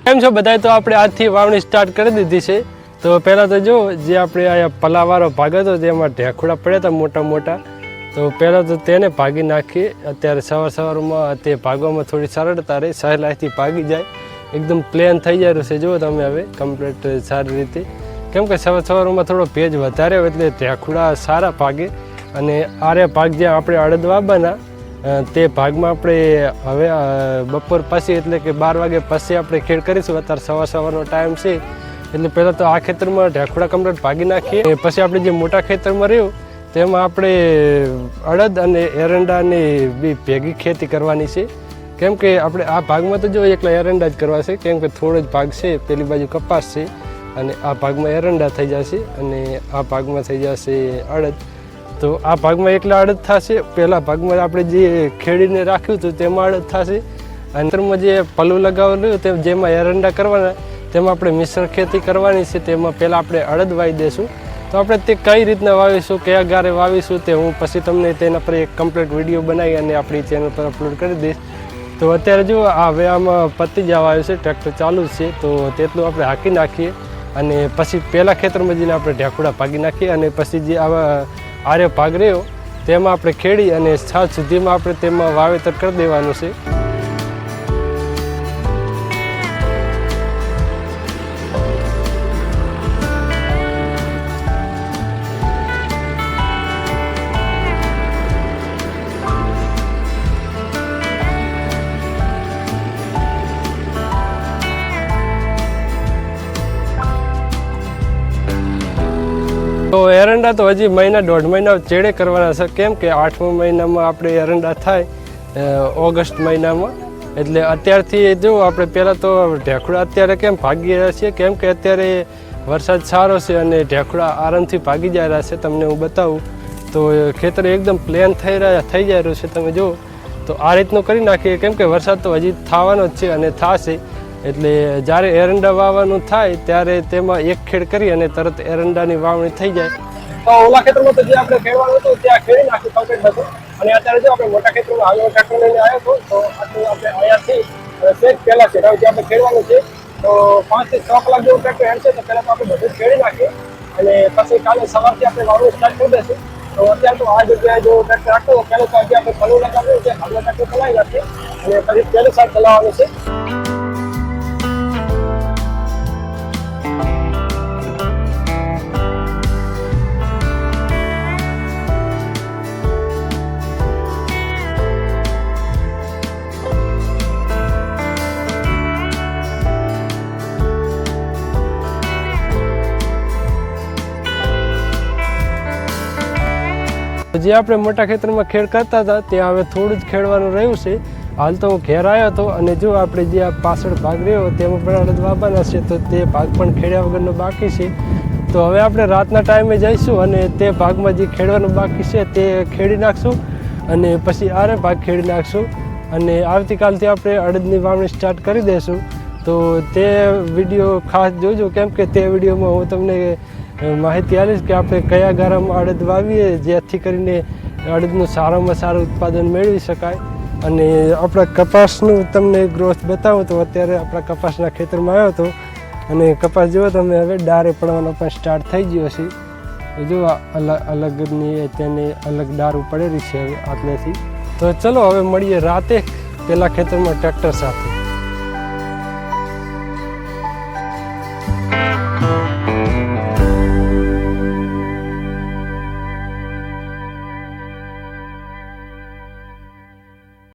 કેમ છો બધાય? તો આપણે આજથી વાવણી સ્ટાર્ટ કરી દીધી છે. તો પહેલાં તો જો જે આપણે આ પલાવાળો ભાગ હતો તેમાં ઢેખુડા પડ્યા હતા મોટા મોટા. તો પહેલાં તો તેને ભાગી નાખીએ. અત્યારે સવારમાં તે ભાગવામાં થોડી સરળતા રહે, સહેલાઈથી ભાગી જાય, એકદમ પ્લેન થઈ જાય છે. જુઓ તમે હવે કમ્પ્લીટ સારી રીતે, કેમ કે સવારમાં થોડો ભેજ વધારે હોય એટલે ઢેખુડા સારા ભાગે. અને આરે ભાગ જ્યાં આપણે અડદ વાવવાના તે ભાગમાં આપણે હવે બપોર પછી એટલે કે 12 વાગે પછી આપણે ખેડ કરીશું. અત્યારે સવારનો ટાઈમ છે એટલે પહેલાં તો આ ખેતરમાં ઢેખુડા કમ્પ્લીટ ભાગી નાખીએ. પછી આપણે જે મોટા ખેતરમાં રહ્યું તેમાં આપણે અડદ અને એરંડાની બી ભેગી ખેતી કરવાની છે. કેમ કે આપણે આ ભાગમાં તો જો એકલા એરંડા જ કરવા છે, કેમ કે થોડો જ ભાગ છે, પેલી બાજુ કપાસ છે અને આ ભાગમાં એરંડા થઈ જશે અને આ ભાગમાં થઈ જશે અડદ. તો આ ભાગમાં એકલા અડદ થશે. પહેલા ભાગમાં આપણે જે ખેડીને રાખ્યું હતું તેમાં અડદ થશે. અંતરમાં જે પલ્લું લગાવેલું તેમ જેમાં એરંડા કરવાના તેમાં આપણે મિશ્ર ખેતી કરવાની છે. તેમાં પહેલાં આપણે અડદ વાવી દઈશું. તો આપણે તે કઈ રીતના વાવીશું, કયા ગારે વાવીશું તે હું પછી તમને તેના પર એક કમ્પ્લીટ વિડીયો બનાવી અને આપણી ચેનલ પર અપલોડ કરી દઈશ. તો અત્યારે જો હવે આમાં પતી જવા આવ્યું છે, ટ્રેક્ટર ચાલુ જ છે. તો તેટલું આપણે હાંકી નાખીએ અને પછી પહેલાં ખેતરમાં જઈને આપણે ઢેખુડા ભાગી નાખીએ અને પછી જે આવા આરે ભાગ રહ્યો તેમાં આપણે ખેડી અને 6 સુધીમાં આપણે તેમાં વાવેતર કરી દેવાનું છે. તો એરંડા તો હજી મહિના 1.5 મહિના ચેડે કરવાના છે. કેમ કે 8મા મહિનામાં આપણે એરંડા થાય ઓગસ્ટ મહિનામાં. એટલે અત્યારથી જો આપણે પહેલાં તો ઢેખુડા અત્યારે કેમ ભાગી રહ્યા છીએ, કેમ કે અત્યારે વરસાદ સારો છે અને ઢેખુડા આરામથી ભાગી જઈ રહ્યા છે. તમને હું બતાવું તો ખેતર એકદમ પ્લેન થઈ જાય રહ્યું છે. તમે જુઓ તો આ રીતનું કરી નાખીએ, કેમ કે વરસાદ તો હજી થવાનો જ છે અને થશે. એટલે જ્યારે એરંડા વાવવાનું થાય ત્યારે તેમાં એક ખેડ કરી અને તરત એરંડાની વાવણી થઈ જાય. તો ઓલા ખેતરમાં તો જે આપણે ખેડવાનું હતું ત્યાં ખેડી નાખ્યું કમ્પ્લીટ હતું. અને અત્યારે જો આપણે મોટા ખેતરમાં હાલ ટ્રેક્ટર લઈને આવ્યો હતો તો આટલું આપણે અહીંયાથી સેજ પહેલાં છે જે આપણે ખેડવાનું છે. તો 5 થી 6 કલાક જેવું ટ્રેક્ટર હેડશે. તો પહેલાં તો આપણે બધું ખેડી નાખીએ અને પછી કાલે સવારથી આપણે વાવણી સ્ટાર્ટ કરી દઈશું. તો અત્યારે તો આ જગ્યાએ જો ટ્રેક્ટર રાખતો પહેલાં તો આજે આપણે પલ્લું લગાવ્યું છે, આગળ ટ્રેક્ટર ચલાવી નાખીએ અને પછી પહેલી સાઈડ ચલાવવાનું છે. જે આપણે મોટા ખેતરમાં ખેડ કરતા હતા ત્યાં હવે થોડું જ ખેડવાનું રહ્યું છે. હાલ તો હું ઘેર આવ્યો હતો અને જો આપણે જે આ પાછળ ભાગ રહ્યો તેમાં પણ અડદ વાવવાના છે. તો તે ભાગ પણ ખેડ્યા વગરનો બાકી છે. તો હવે આપણે રાતના ટાઈમે જઈશું અને તે ભાગમાં જે ખેડવાનું બાકી છે તે ખેડી નાખશું અને પછી આરે ભાગ ખેડી નાખશું અને આવતીકાલથી આપણે અડદની વાવણી સ્ટાર્ટ કરી દઈશું. તો તે વિડીયો ખાસ જોજો, કેમ કે તે વિડીયોમાં હું તમને માહિતી આપીશ કે આપણે કયા ગારામાં અડદ વાવીએ જેથી કરીને અડદનું સારામાં સારું ઉત્પાદન મેળવી શકાય. અને આપણા કપાસનું તમને ગ્રોથ બતાવું તો અત્યારે આપણા કપાસના ખેતરમાં આવ્યો હતો અને કપાસ જુઓ તમે હવે ડારે પડવાનો પણ સ્ટાર્ટ થઈ ગયો છે. જો અલગની તેને અલગ ડારું પડેલી છે હવે આટલેથી. તો ચલો હવે મળીએ રાતે પહેલાં ખેતરમાં ટ્રેક્ટર સાથે.